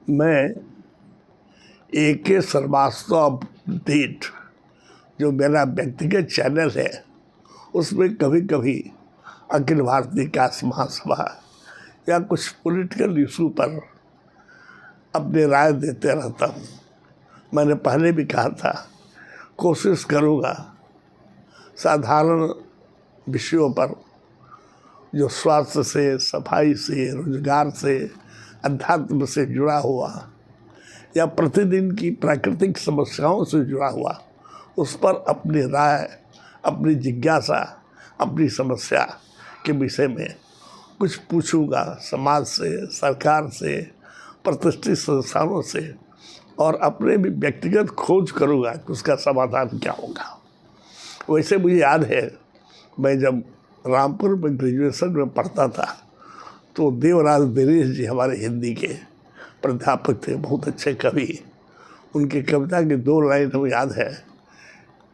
मैं AK Srivastava update जो मेरा व्यक्तिगत चैनल है उसमें कभी कभी अखिल भारतीय कास्ट महासभा या कुछ पॉलिटिकल इशू पर अपनी राय देते रहता हूँ। मैंने पहले भी कहा था, कोशिश करूँगा साधारण विषयों पर जो स्वास्थ्य से, सफाई से, रोजगार से, अध्यात्म से जुड़ा हुआ या प्रतिदिन की प्राकृतिक समस्याओं से जुड़ा हुआ, उस पर अपनी राय, अपनी जिज्ञासा, अपनी समस्या के विषय में कुछ पूछूंगा समाज से, सरकार से, प्रतिष्ठित संस्थानों से, और अपने भी व्यक्तिगत खोज करूंगा कि उसका समाधान क्या होगा। वैसे मुझे याद है, मैं जब रामपुर में ग्रेजुएशन में पढ़ता था तो देवराज दिनेश जी हमारे हिंदी के प्राध्यापक थे, बहुत अच्छे कवि। उनकी कविता की 2 लाइन हमें याद है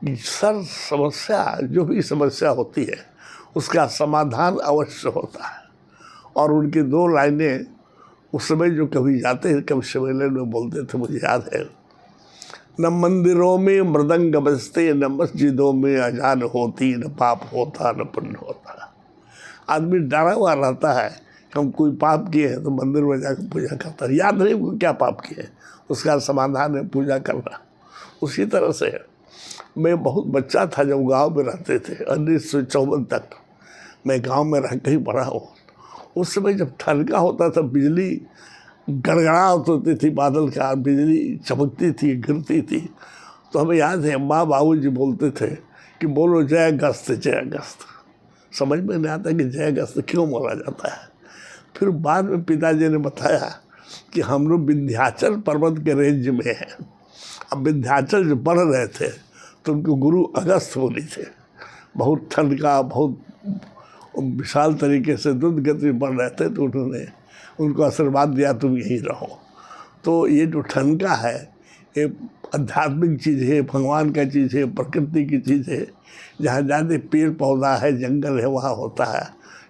कि सर समस्या, जो भी समस्या होती है उसका समाधान अवश्य होता है। और उनकी 2 लाइनें उस समय जो कवि जाते हैं, कवि सम्मेलन में बोलते थे, मुझे याद है, न मंदिरों में मृदंग बजते, न मस्जिदों में अजान होती, न पाप होता न पुण्य होता। आदमी डरा हुआ रहता है कि हम कोई पाप किए हैं तो मंदिर में जाकर पूजा करता है, याद नहीं वो क्या पाप किए, उसका समाधान है पूजा करना। उसी तरह से मैं बहुत बच्चा था जब गांव में रहते थे, 1954 तक मैं गांव में रह के ही पढ़ा हूँ। उस समय जब ठनका होता था, बिजली गड़गड़ाहट होती थी, बादल का बिजली चमकती थी, गिरती थी, तो हमें याद है माँ बाबूजी बोलते थे कि बोलो जय गस्त जय अगस्त। समझ में नहीं आता कि जय अगस्त क्यों बोला जाता है। फिर बाद में पिताजी ने बताया कि हम लोग विंध्याचल पर्वत के रेंज में हैं। अब विंध्याचल जो पढ़ रहे थे तो उनको गुरु अगस्त बोली थे। बहुत ठंडका, बहुत विशाल तरीके से द्रुत गति बढ़ रहे थे, तो उन्होंने उनको आशीर्वाद दिया तुम यहीं रहो। तो ये जो ठनका है ये आध्यात्मिक चीज़ है, भगवान का चीज़ है, प्रकृति की चीज़ है। जहाँ ज़्यादा पेड़ पौधा है, जंगल है, वहाँ होता है।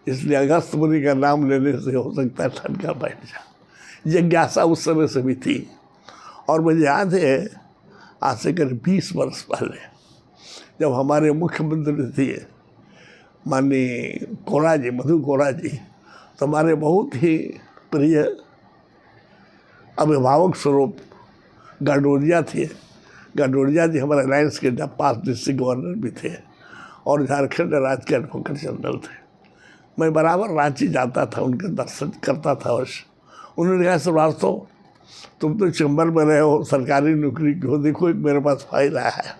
इसलिए अगस्त मुनि का नाम लेने से हो सकता है ठनका बैठ जाए। जिज्ञासा उस समय से भी थी। और मुझे याद है आज से करीब 20 वर्ष पहले जब हमारे मुख्यमंत्री थे माननीय कोरा जी, मधु कोरा जी, तो हमारे बहुत ही प्रिय अभिभावक स्वरूप गाडोरिया थे। गाडोरिया जी हमारे अलायंस के पास डिस्ट्रिक्ट गवर्नर भी थे और झारखंड राज्य के एडवोकेट जनरल थे। मैं बराबर रांची जाता था, उनके दर्शन करता था अवश्य। उन्होंने कहा श्रीवास्तव तुम तो चैम्बर में रहे हो, सरकारी नौकरी की हो, देखो एक मेरे पास फाइल आया है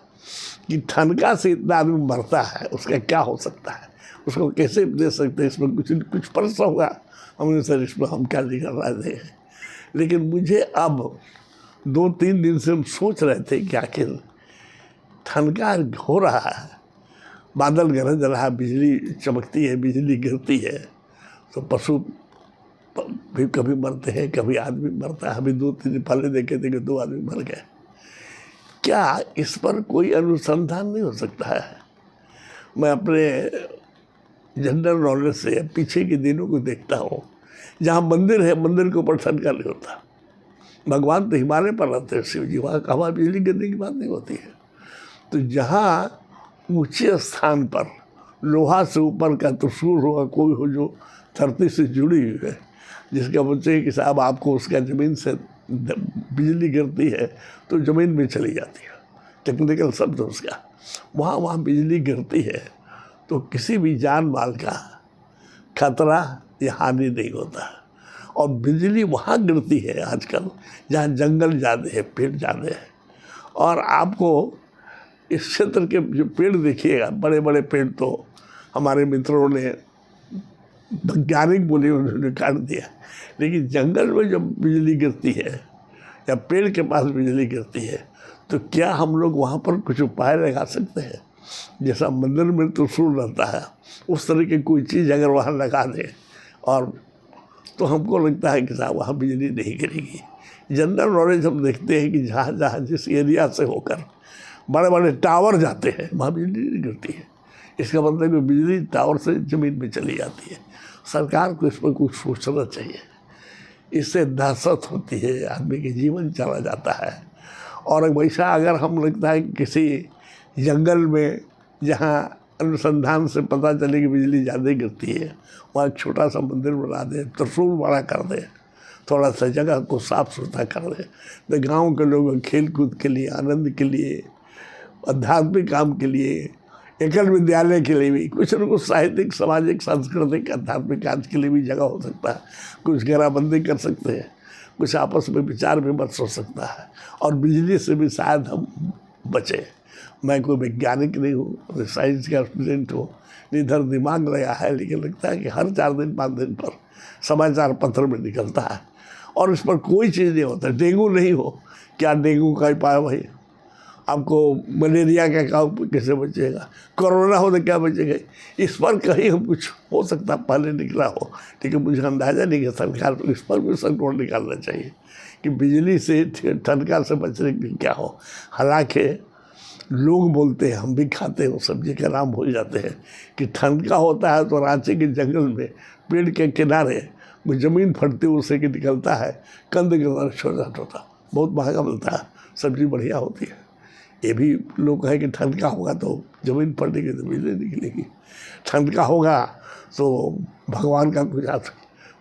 कि ठनका से इतना आदमी मरता है, उसका क्या हो सकता है, उसको कैसे दे सकते हैं, इसमें कुछ प्रश्न होगा। हमने सर इसमें हम क्या लिखा रहे हैं। लेकिन मुझे अब 2-3 दिन से हम सोच रहे थे कि आखिर ठनका हो रहा है, बादल गरज रहा है, बिजली चमकती है, बिजली गिरती है, तो पशु भी कभी मरते हैं, कभी आदमी मरता है। अभी 2-3 दिन पहले देखे थे कि 2 आदमी मर गए। क्या इस पर कोई अनुसंधान नहीं हो सकता है? मैं अपने जनरल नॉलेज से पीछे के दिनों को देखता हूँ, जहाँ मंदिर है, मंदिर के ऊपर ठनका नहीं होता। भगवान तो हिमालय पर रहते हैं, शिव जी, वहाँ हवा बिजली गिरने की बात नहीं होती है। तो जहाँ ऊंचे स्थान पर लोहा से ऊपर का त्रिशूल होगा, कोई हो जो धरती से जुड़ी हुई है, जिसका बच्चे कि साहब आपको उसका ज़मीन से बिजली गिरती है तो ज़मीन में चली जाती है, टेक्निकल शब्द उसका, वहाँ बिजली गिरती है तो किसी भी जान माल का खतरा या हानि नहीं होता। और बिजली वहाँ गिरती है आजकल जहाँ जंगल ज़्यादा है, पेड़ ज़्यादा है। और आपको इस क्षेत्र के जो पेड़ देखिएगा, बड़े बड़े पेड़ तो हमारे मित्रों ने, वैज्ञानिक बोले, उन्होंने काट दिया। लेकिन जंगल में जब बिजली गिरती है या पेड़ के पास बिजली गिरती है तो क्या हम लोग वहाँ पर कुछ उपाय लगा सकते हैं? जैसा मंदिर में त्रिशूल रहता है, उस तरह की कोई चीज़ अगर वहाँ लगा दें और तो हमको लगता है कि साहब वहाँ बिजली नहीं गिरेगी। जनरल नॉलेज हम देखते हैं कि जहाँ जहाँ जिस एरिया से होकर बड़े बड़े टावर जाते हैं वहाँ बिजली नहीं गिरती है। इसका मतलब कि बिजली टावर से ज़मीन में चली जाती है। सरकार को इस पर कुछ सोचना चाहिए। इससे दहशत होती है, आदमी के जीवन चला जाता है। और वैसा अगर हम लगता है कि किसी जंगल में जहाँ अनुसंधान से पता चले कि बिजली ज़्यादा गिरती है, वहाँ एक छोटा सा मंदिर बना दे, त्रिशूल बड़ा कर दे, थोड़ा सा जगह को साफ सुथरा कर दे, तो गांव के लोग खेल कूद के लिए, आनंद के लिए, आध्यात्मिक काम के लिए, एकल विद्यालय के लिए भी, कुछ न कुछ साहित्यिक, सामाजिक, सांस्कृतिक, आध्यात्मिक कार्य के लिए भी जगह हो सकता है। कुछ घेराबंदी कर सकते हैं, कुछ आपस में विचार विमर्श हो सकता है, और बिजली से भी शायद हम बचें। मैं कोई वैज्ञानिक नहीं हूँ, साइंस का स्टूडेंट हूँ, इधर दिमाग लगा है, लेकिन लगता है कि हर 4 दिन 5 दिन पर समाचार पत्र में निकलता है और इस पर कोई चीज़ नहीं होता। डेंगू नहीं हो, क्या डेंगू का उपाय भाई? आपको मलेरिया का कैसे बचेगा? कोरोना हो तो क्या बचेगा? इस पर कहीं हम कुछ हो सकता पहले निकला हो, लेकिन मुझे अंदाज़ा नहीं कि सरकार को इस पर भी संकट निकालना चाहिए कि बिजली से, ठनका से बचने के लिए क्या हो। हालांकि लोग बोलते हैं, हम भी खाते हैं, वो सब्जी का नाम भूल जाते हैं कि ठनका होता है तो रांची के जंगल में पेड़ के किनारे वो ज़मीन फटती उससे कि निकलता है कंद के अंदर छोटा छोटा, बहुत महंगा मिलता है, सब्जी बढ़िया होती है। ये भी लोग कहें कि ठनका होगा तो ज़मीन फटेगी तो बिजली निकलेगी, ठनका होगा तो भगवान का कुछ हाथ।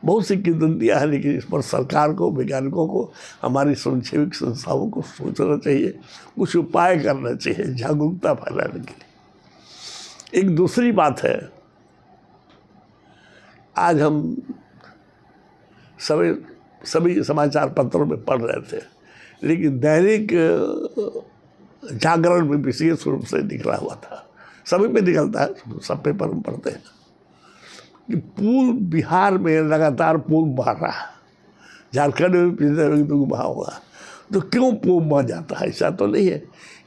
बहुत सी किंवदंतियाँ हैं, लेकिन इस पर सरकार को, वैज्ञानिकों को, हमारी स्वयंसेवी संस्थाओं को सोचना चाहिए, कुछ उपाय करना चाहिए जागरूकता फैलाने के लिए। एक दूसरी बात है, आज हम सभी समाचार पत्रों में पढ़ रहे थे, लेकिन दैनिक जागरण में विशेष रूप से निकला हुआ था, सभी पे निकलता है, सब पेपर में पढ़ते हैं कि पुल बिहार में लगातार पुल बह रहा है, झारखंड में पिछले 2 बहा होगा, तो क्यों पुल बह जाता है? ऐसा तो नहीं है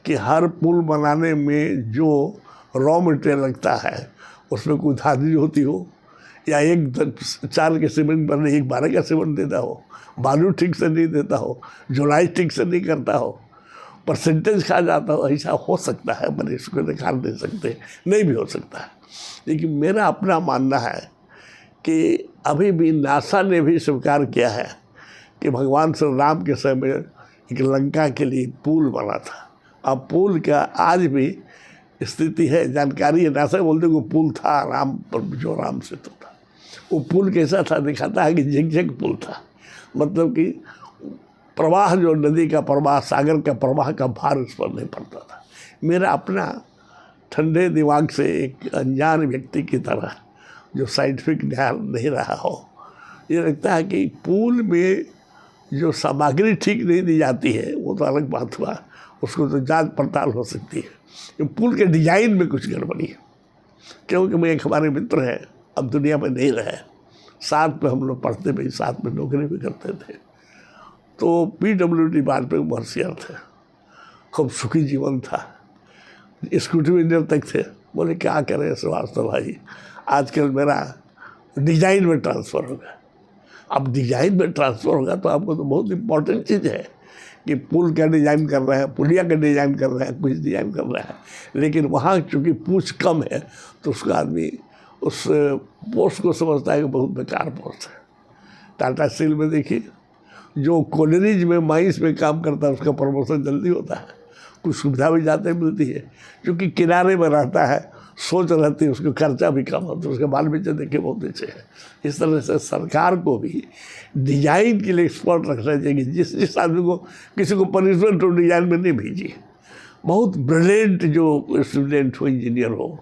कि हर पुल बनाने में जो रॉ मटेरियल लगता है उसमें कोई धाधली होती हो, या 4 के सीमेंट बनने 12 का सीमेंट देता हो, बालू ठीक से नहीं देता हो, जुलाई ठीक से नहीं करता हो, परसेंटेज खा जाता हो। ऐसा हो सकता है, मैंने इसको नकार दे सकते, नहीं भी हो सकता है। लेकिन मेरा अपना मानना है कि अभी भी नासा ने भी स्वीकार किया है कि भगवान श्री राम के समय में एक लंका के लिए पुल बना था। अब पुल का आज भी स्थिति है, जानकारी है, नासा बोलते वो पुल था राम पर, जो राम से तो था। वो पुल कैसा था दिखाता है कि झिकझिक पुल था, मतलब कि प्रवाह, जो नदी का प्रवाह, सागर का प्रवाह का भार उस पर नहीं पड़ता था। मेरा अपना ठंडे दिमाग से एक अनजान व्यक्ति की तरह जो साइंटिफिक ध्यान नहीं रहा हो, ये लगता है कि पुल में जो सामग्री ठीक नहीं दी जाती है वो तो अलग बात हुआ, उसको तो जांच पड़ताल हो सकती है। कि पुल के डिजाइन में कुछ गड़बड़ी है, क्योंकि मैं एक हमारे मित्र हैं, अब दुनिया में नहीं रहे, साथ में हम लोग पढ़ते भी, साथ में नौकरी भी करते थे, तो PWD डिपार्टमेंट में महर्षियाँ थे, खूब सुखी जीवन था, स्कूटी इंजीनियर तक थे। बोले क्या करें श्रीवास्तव भाई, आजकल मेरा डिजाइन में ट्रांसफ़र होगा। अब डिजाइन में ट्रांसफ़र होगा तो आपको तो बहुत इम्पोर्टेंट चीज़ है कि पुल का डिज़ाइन कर रहे हैं, पुलिया का डिज़ाइन कर रहे हैं, कुछ डिज़ाइन कर रहे हैं, लेकिन वहाँ चूँकि पूछ कम है तो उसका आदमी उस पोस्ट को समझता है कि बहुत बेकार पोस्ट है। टाटा स्टील में देखिए, जो कॉलोनीज में, माइंस में काम करता है उसका प्रमोशन जल्दी होता है, कुछ सुविधा भी जाते मिलती है, क्योंकि किनारे में रहता है, सोच रहती है, उसको खर्चा भी कम होता है, उसके बाल बच्चे देखे बहुत अच्छे हैं। इस तरह से सरकार को भी डिजाइन के लिए एक्सपर्ट रखना चाहिए, जिस आदमी को, किसी को पनिशमेंट हो डिजाइन में नहीं भेजिए। बहुत ब्रिलियंट जो स्टूडेंट हो, इंजीनियर हो,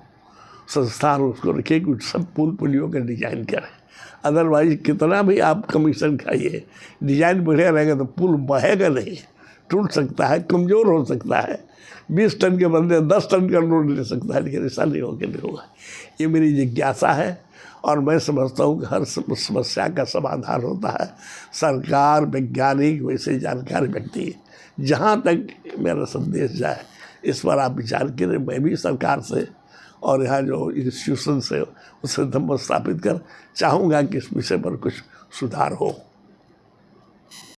संस्थान उसको रखिए कि सब पुल पुलियों का डिजाइन करें। अदरवाइज कितना भी आप कमीशन खाइए, डिजाइन बढ़िया रहेगा तो पुल बहेगा नहीं, टूट सकता है, कमज़ोर हो सकता है, 20 टन के बदले 10 टन का लोड ले सकता है, लेकिन ऐसा नहीं होगा। ये मेरी जिज्ञासा है और मैं समझता हूँ कि हर समस्या का समाधान होता है सरकार, वैज्ञानिक, वैसे जानकार व्यक्ति। जहाँ तक मेरा संदेश जाए इस पर आप विचार करें। मैं भी सरकार से और यहाँ जो इंस्टीट्यूशन से उससे धम्म स्थापित कर चाहूँगा कि इस विषय पर कुछ सुधार हो।